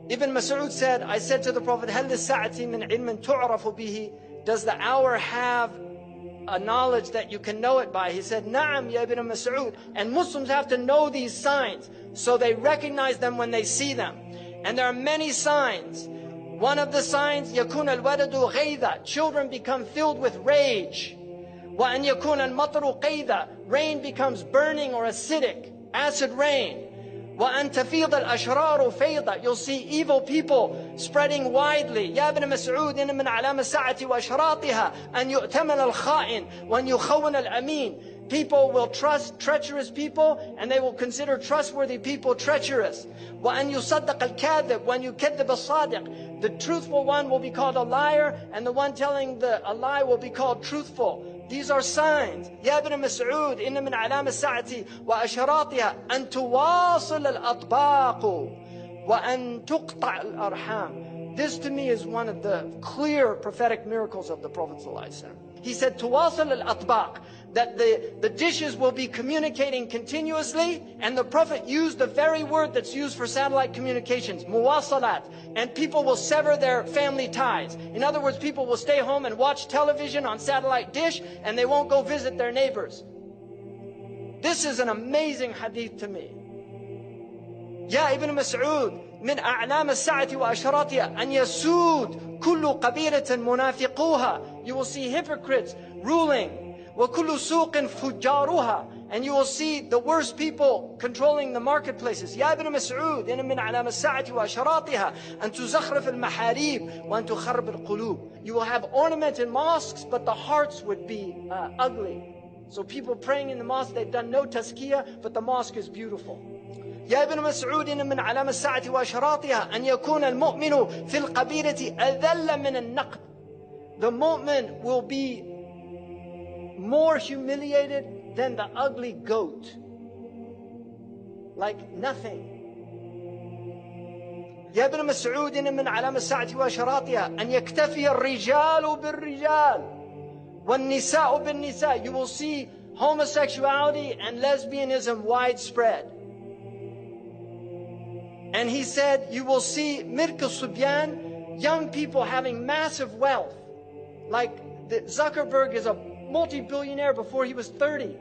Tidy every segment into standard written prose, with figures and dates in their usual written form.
Ibn Masoud said, I said to the Prophet, هل للساعة من علم تعرف به? Does the hour have a knowledge that you can know it by? He said, نعم يا Ibn Masoud. And Muslims have to know these signs so they recognize them when they see them. And there are many signs. One of the signs, يكون الولد غيظا, children become filled with rage. وأن يكون المطر قيظا, rain becomes burning or acidic, acid rain. وأن تفيض الأشرار فيضا, you'll see evil people spreading widely. يا ابن مسعود إن من علامة الساعة وأشراطها أن يؤتمن الخائن وأن يخون الأمين. People will trust treacherous people and they will consider trustworthy people treacherous. وأن يصدق الكاذب وأن يكذب الصادق. The truthful one will be called a liar and the one telling a lie will be called truthful. These are signs. يا ابن مسعود إن من علامة الساعة وأشراطها أن تواصل الأطباق وأن تقطع الأرحام. This to me is one of the clear prophetic miracles of the Prophet ﷺ. He said, تواصل الأطباق, that the dishes will be communicating continuously, and the Prophet used the very word that's used for satellite communications, muwasalat, and people will sever their family ties. In other words, people will stay home and watch television on satellite dish, and they won't go visit their neighbors. This is an amazing hadith to me. يا ابن مسعود من أعلام الساعة وأشراطها أن يسود كل قبيلة منافقوها. You will see hypocrites ruling. وكل سوق فجارها, and you will see the worst people controlling the marketplaces. يا ابن مسعود إن من علامة الساعة وأشراطها أن تزخرف المحاريب وأن تخرب القلوب. You will have ornament in mosques, but the hearts would be ugly. So people praying in the mosque, they've done no tazkiyah, but the mosque is beautiful. يا ابن مسعود إن من علامة الساعة وأشراطها أن يكون المؤمن في القبيلة أذل من النقد. The mu'min will be more humiliated than the ugly goat. Like nothing. يا ابن مسعود إن من علامة الساعة وأشراطها أن يكتفي الرجال بالرجال والنساء بالنساء. You will see homosexuality and lesbianism widespread. And he said, you will see Mirk al-Subyan, young people having massive wealth. Like Zuckerberg is a multi-billionaire before he was 30.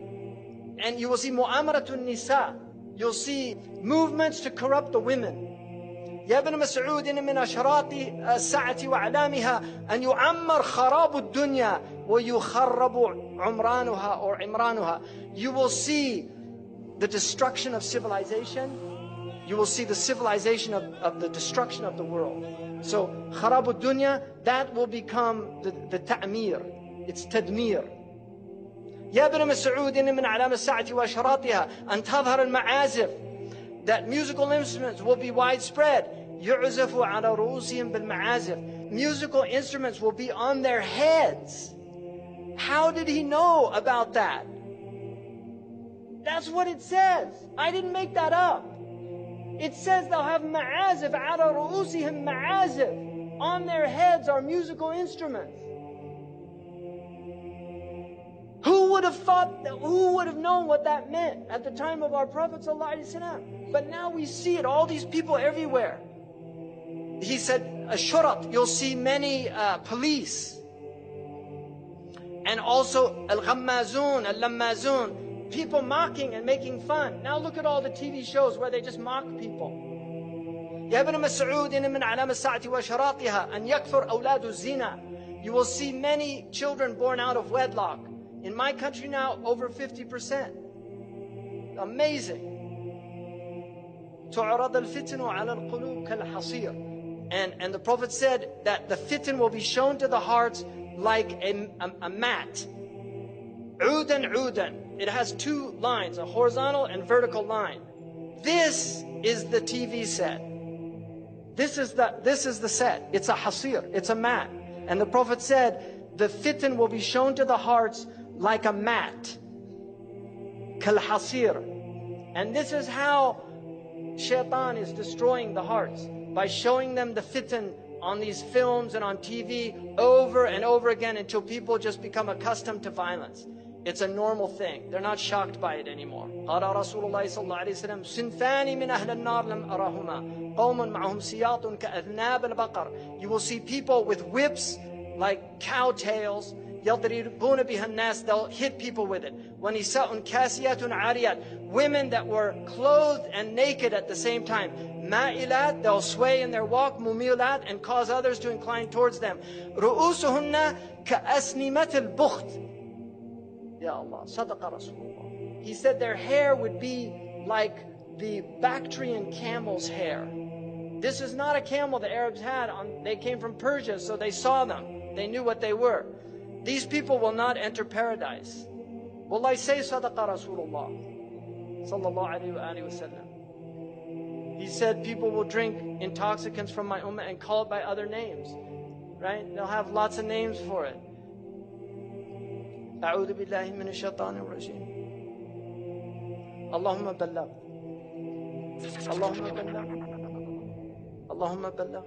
And you will see Mu'amaratun Nisa. You'll see movements to corrupt the women. يا ابن مسعود إن من أشراط الساعة وأعلامها أن يعمر خراب الدنيا ويخرب عمرانها or عمرانها. You will see the destruction of civilization. You will see the civilization of the destruction of the world. So, خراب الدنيا, that will become the ta'mir. It's tadmir. يا ابن مسعود إن من علامة الساعة وأشراطها أن تظهر المعازف. That musical instruments will be widespread. يعزف على رؤوسهم بالمعازف. Musical instruments will be on their heads. How did he know about that? That's what it says. I didn't make that up. It says they'll have ma'azif, على رؤوسهم ma'azif. On their heads are musical instruments. Who would have thought that? Who would have known what that meant at the time of our Prophet ﷺ? But now we see it, all these people everywhere. He said, Ashurat, you'll see many police. And also al-ghammazun, al-lammazun, people mocking and making fun. Now look at all the TV shows where they just mock people. يا ابن مسعود إن من علامة الساعة وأشراطها أن يكثر أولاد الزنا. You will see many children born out of wedlock. In my country now, over 50%. Amazing. تعرض الفتن على القلوب كالحصير. And the Prophet said that the fitan will be shown to the hearts like a mat. عودا عودا. It has two lines, a horizontal and vertical line. This is the TV set. This is the set. It's a hasir. It's a mat. And the Prophet said the fitan will be shown to the hearts like a mat. Kal hasir. And this is how shaitan is destroying the hearts, by showing them the fitan on these films and on TV over and over again until people just become accustomed to violence. It's a normal thing. They're not shocked by it anymore. قال رسول الله صلى الله عليه وسلم صنفان من أهل النار لم أرهما قوم معهم سياط كأذناب البقر. You will see people with whips like cow tails. يضربون بها الناس. They'll hit people with it. ونساء كاسيات عاريات. Women that were clothed and naked at the same time. مائلات. They'll sway in their walk. مميلات. And cause others to incline towards them. رؤوسهن كأسنمة البخت. Ya Allah, Sadaqa Rasulullah. He said their hair would be like the Bactrian camel's hair. This is not a camel the Arabs had. They came from Persia, so they saw them. They knew what they were. These people will not enter paradise. Wallahi, say Sadaqa Rasulullah sallallahu alayhi wa sallam. He said people will drink intoxicants from my ummah and call it by other names. Right? They'll have lots of names for it. أعوذ بالله من الشيطان الرجيم. اللهم بلغ. اللهم بلغ. اللهم بلغ.